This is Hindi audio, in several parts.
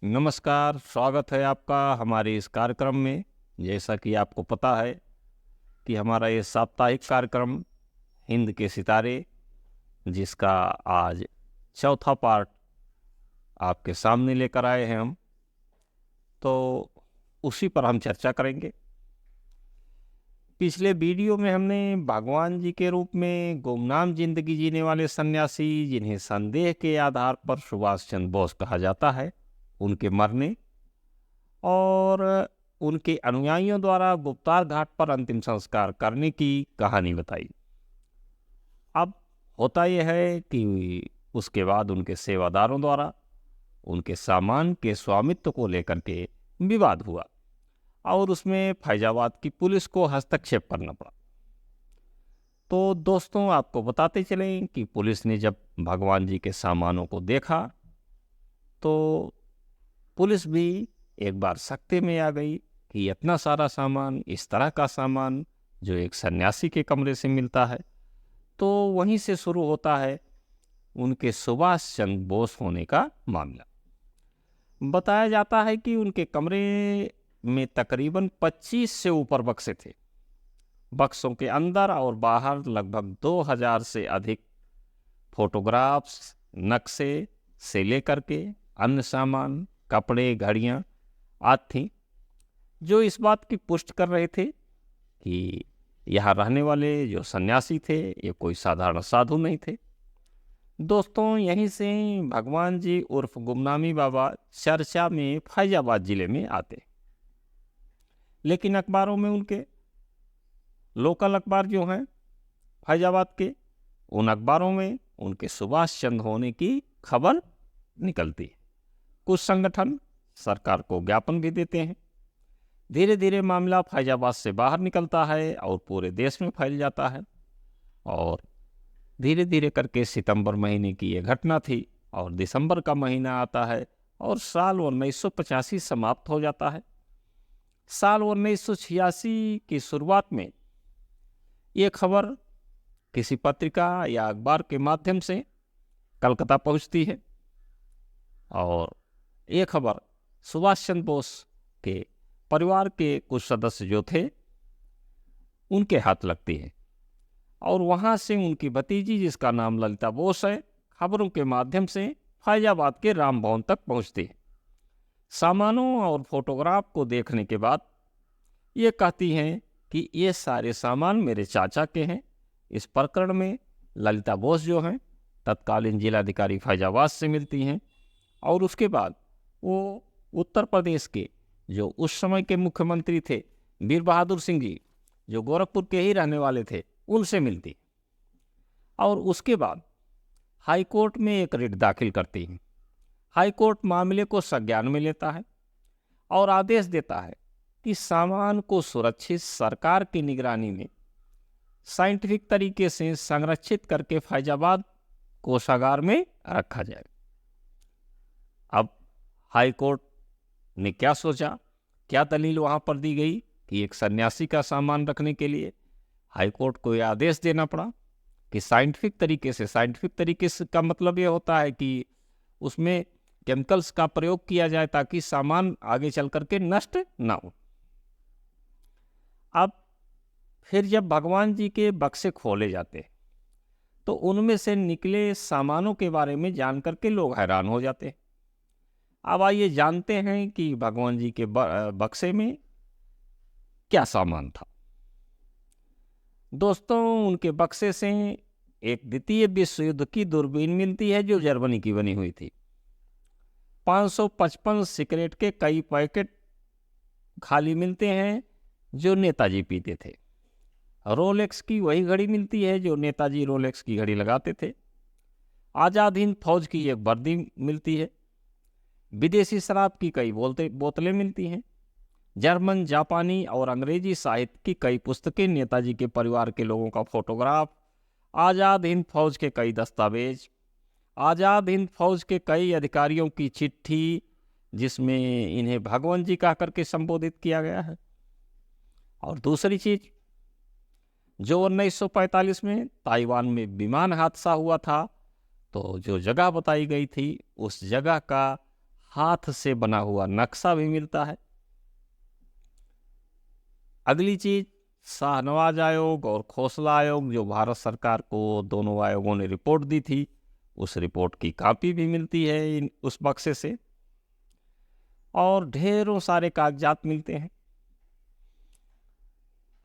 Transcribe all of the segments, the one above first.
नमस्कार, स्वागत है आपका हमारे इस कार्यक्रम में। जैसा कि आपको पता है कि हमारा ये साप्ताहिक कार्यक्रम हिंद के सितारे, जिसका आज चौथा पार्ट आपके सामने लेकर आए हैं हम, तो उसी पर हम चर्चा करेंगे। पिछले वीडियो में हमने भगवान जी के रूप में गुमनाम जिंदगी जीने वाले सन्यासी, जिन्हें संदेह के आधार पर सुभाष चंद्र बोस कहा जाता है, उनके मरने और उनके अनुयायियों द्वारा गुप्तार घाट पर अंतिम संस्कार करने की कहानी बताई। अब होता यह है कि उसके बाद उनके सेवादारों द्वारा उनके सामान के स्वामित्व को लेकर के विवाद हुआ और उसमें फैजाबाद की पुलिस को हस्तक्षेप करना पड़ा। तो दोस्तों, आपको बताते चलें कि पुलिस ने जब भगवान जी के सामानों को देखा तो पुलिस भी एक बार सकते में आ गई कि इतना सारा सामान, इस तरह का सामान जो एक सन्यासी के कमरे से मिलता है। तो वहीं से शुरू होता है उनके सुभाष चंद्र बोस होने का मामला। बताया जाता है कि उनके कमरे में तकरीबन 25 से ऊपर बक्से थे। बक्सों के अंदर और बाहर लगभग 2000 से अधिक फोटोग्राफ्स, नक्शे से लेकर के अन्य सामान, कपड़े, घड़ियां आदि थीं, जो इस बात की पुष्टि कर रहे थे कि यहाँ रहने वाले जो सन्यासी थे ये कोई साधारण साधु नहीं थे। दोस्तों, यहीं से भगवान जी उर्फ गुमनामी बाबा चर्चा में फैजाबाद जिले में आते। लेकिन अखबारों में उनके लोकल अखबार जो हैं फैजाबाद के, उन अखबारों में उनके सुभाष चंद्र होने की खबर निकलती है। कुछ संगठन सरकार को ज्ञापन भी देते हैं। धीरे धीरे मामला फैजाबाद से बाहर निकलता है और पूरे देश में फैल जाता है। और धीरे धीरे करके सितंबर महीने की ये घटना थी और दिसंबर का महीना आता है और साल 1985 समाप्त हो जाता है। साल 1986 की शुरुआत में ये खबर किसी पत्रिका या अखबार के माध्यम से कलकत्ता पहुंचती है और ये खबर सुभाष चंद्र बोस के परिवार के कुछ सदस्य जो थे उनके हाथ लगती है और वहां से उनकी भतीजी, जिसका नाम ललिता बोस है, खबरों के माध्यम से फैजाबाद के राम भवन तक पहुंचती है। सामानों और फोटोग्राफ को देखने के बाद ये कहती हैं कि ये सारे सामान मेरे चाचा के हैं। इस प्रकरण में ललिता बोस जो हैं तत्कालीन जिलाधिकारी फैजाबाद से मिलती हैं और उसके बाद वो उत्तर प्रदेश के जो उस समय के मुख्यमंत्री थे वीर बहादुर सिंह जी, जो गोरखपुर के ही रहने वाले थे, उनसे मिलती और उसके बाद हाई कोर्ट में एक रिट दाखिल करती हैं। हाई कोर्ट मामले को संज्ञान में लेता है और आदेश देता है कि सामान को सुरक्षित सरकार की निगरानी में साइंटिफिक तरीके से संरक्षित करके फैजाबाद कोषागार में रखा जाए। अब हाई कोर्ट ने क्या सोचा, क्या दलील वहां पर दी गई कि एक सन्यासी का सामान रखने के लिए हाई कोर्ट को यह आदेश देना पड़ा कि साइंटिफिक तरीके से का मतलब यह होता है कि उसमें केमिकल्स का प्रयोग किया जाए ताकि सामान आगे चल करके नष्ट ना हो। अब फिर जब भगवान जी के बक्से खोले जाते तो उनमें से निकले सामानों के बारे में जान करके लोग हैरान हो जाते। अब आइए जानते हैं कि भगवान जी के बक्से में क्या सामान था। दोस्तों, उनके बक्से से एक द्वितीय विश्व युद्ध की दूरबीन मिलती है जो जर्मनी की बनी हुई थी। 555 सिगरेट के कई पैकेट खाली मिलते हैं जो नेताजी पीते थे। रोलेक्स की वही घड़ी मिलती है जो नेताजी रोलेक्स की घड़ी लगाते थे। आजाद हिंद फौज की एक वर्दी मिलती है। विदेशी शराब की कई बोतलें मिलती हैं। जर्मन, जापानी और अंग्रेजी साहित्य की कई पुस्तकें, नेताजी के परिवार के लोगों का फोटोग्राफ, आज़ाद हिंद फौज के कई दस्तावेज, आज़ाद हिंद फौज के कई अधिकारियों की चिट्ठी जिसमें इन्हें भगवान जी कह करके संबोधित किया गया है। और दूसरी चीज, जो 1945 में ताइवान में विमान हादसा हुआ था, तो जो जगह बताई गई थी उस जगह का हाथ से बना हुआ नक्शा भी मिलता है। अगली चीज, शाहनवाज आयोग और खोसला आयोग, जो भारत सरकार को दोनों आयोगों ने रिपोर्ट दी थी, उस रिपोर्ट की कॉपी भी मिलती है उस बक्से से, और ढेरों सारे कागजात मिलते हैं।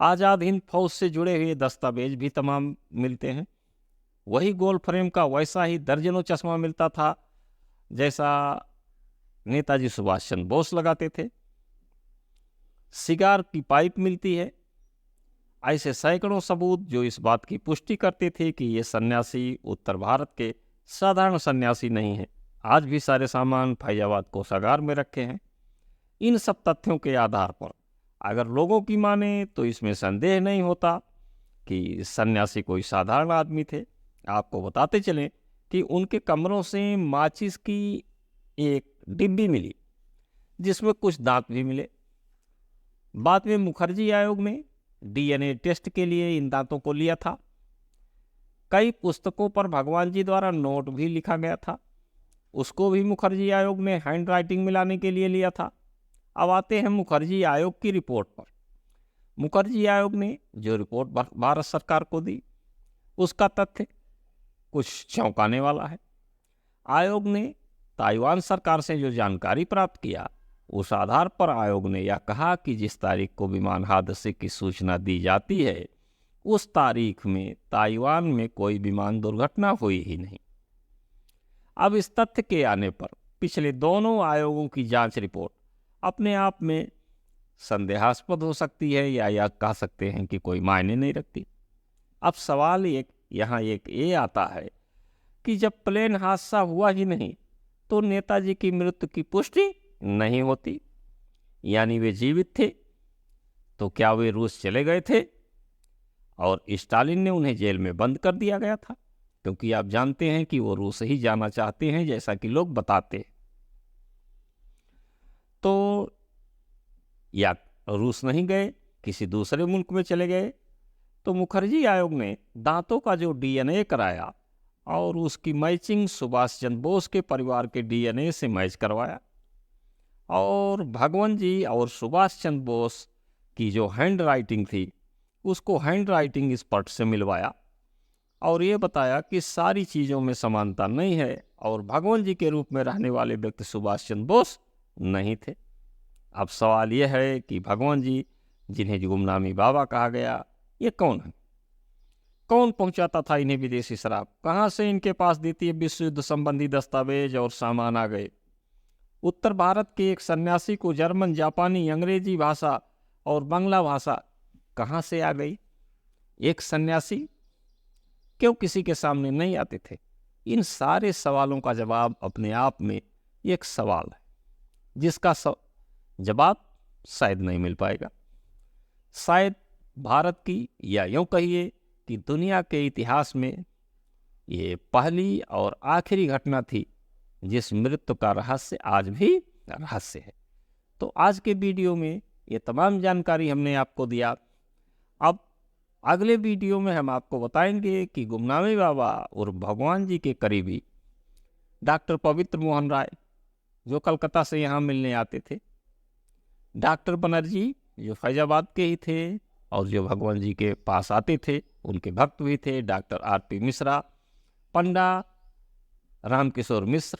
आज़ाद हिंद फौज से जुड़े हुए दस्तावेज भी तमाम मिलते हैं। वही गोल फ्रेम का वैसा ही दर्जनों चश्मा मिलता था जैसा नेताजी सुभाष चंद्र बोस लगाते थे। सिगार की पाइप मिलती है। ऐसे सैकड़ों सबूत जो इस बात की पुष्टि करते थे कि ये सन्यासी उत्तर भारत के साधारण सन्यासी नहीं हैं। आज भी सारे सामान फैजाबाद कोषागार में रखे हैं। इन सब तथ्यों के आधार पर अगर लोगों की माने तो इसमें संदेह नहीं होता कि सन्यासी कोई साधारण आदमी थे। आपको बताते चलें कि उनके कमरों से माचिस की एक डिब्बी मिली जिसमें कुछ दांत भी मिले। बाद में मुखर्जी आयोग ने डीएनए टेस्ट के लिए इन दांतों को लिया था। कई पुस्तकों पर भगवान जी द्वारा नोट भी लिखा गया था, उसको भी मुखर्जी आयोग ने हैंड राइटिंग मिलाने के लिए लिया था। अब आते हैं मुखर्जी आयोग की रिपोर्ट पर। मुखर्जी आयोग ने जो रिपोर्ट भारत सरकार को दी उसका तथ्य कुछ चौंकाने वाला है। आयोग ने ताइवान सरकार से जो जानकारी प्राप्त किया उस आधार पर आयोग ने यह कहा कि जिस तारीख को विमान हादसे की सूचना दी जाती है उस तारीख में ताइवान में कोई विमान दुर्घटना हुई ही नहीं। अब इस तथ्य के आने पर पिछले दोनों आयोगों की जांच रिपोर्ट अपने आप में संदेहास्पद हो सकती है या कह सकते हैं कि कोई मायने नहीं रखती। अब सवाल यहाँ एक ये आता है कि जब प्लेन हादसा हुआ ही नहीं तो नेताजी की मृत्यु की पुष्टि नहीं होती, यानी वे जीवित थे, तो क्या वे रूस चले गए थे और स्टालिन ने उन्हें जेल में बंद कर दिया गया था? क्योंकि आप जानते हैं कि वो रूस ही जाना चाहते हैं जैसा कि लोग बताते हैं। तो या रूस नहीं गए, किसी दूसरे मुल्क में चले गए। तो मुखर्जी आयोग ने दांतों का जो डीएनए कराया और उसकी मैचिंग सुभाष चंद्र बोस के परिवार के डीएनए से मैच करवाया और भगवान जी और सुभाष चंद्र बोस की जो हैंड राइटिंग थी उसको हैंड राइटिंग एक्सपर्ट से मिलवाया और ये बताया कि सारी चीज़ों में समानता नहीं है और भगवान जी के रूप में रहने वाले व्यक्ति सुभाष चंद्र बोस नहीं थे। अब सवाल यह है कि भगवान जी, जिन्हें गुमनामी बाबा कहा गया, ये कौन है? कौन पहुंचाता था इन्हें विदेशी शराब? कहाँ से इनके पास द्वितीय विश्व युद्ध संबंधी दस्तावेज और सामान आ गए? उत्तर भारत के एक सन्यासी को जर्मन, जापानी, अंग्रेजी भाषा और बांग्ला भाषा कहाँ से आ गई? एक सन्यासी क्यों किसी के सामने नहीं आते थे? इन सारे सवालों का जवाब अपने आप में एक सवाल है जिसका जवाब शायद नहीं मिल पाएगा। शायद भारत की या यूं कहिए कि दुनिया के इतिहास में ये पहली और आखिरी घटना थी जिस मृत्यु का रहस्य आज भी रहस्य है। तो आज के वीडियो में ये तमाम जानकारी हमने आपको दिया। अब अगले वीडियो में हम आपको बताएंगे कि गुमनामी बाबा और भगवान जी के करीबी डॉक्टर पवित्र मोहन राय, जो कलकत्ता से यहाँ मिलने आते थे, डॉक्टर बनर्जी जो फैजाबाद के ही थे और जो भगवान जी के पास आते थे, उनके भक्त भी थे, डॉक्टर आर.पी. मिश्रा, पंडा रामकिशोर मिश्र,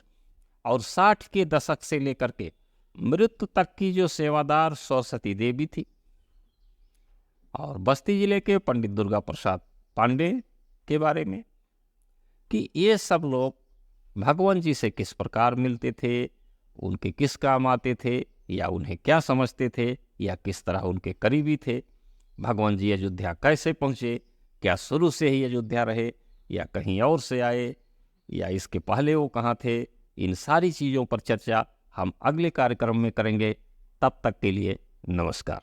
और 60 के दशक से लेकर के मृत्यु तक की जो सेवादार सरस्वती देवी थी, और बस्ती जिले के पंडित दुर्गा प्रसाद पांडे के बारे में कि ये सब लोग भगवान जी से किस प्रकार मिलते थे, उनके किस काम आते थे, या उन्हें क्या समझते थे, या किस तरह उनके करीबी थे। भगवान जी अयोध्या कैसे पहुँचे, क्या शुरू से ही अयोध्या रहे या कहीं और से आए, या इसके पहले वो कहाँ थे। इन सारी चीज़ों पर चर्चा हम अगले कार्यक्रम में करेंगे। तब तक के लिए नमस्कार।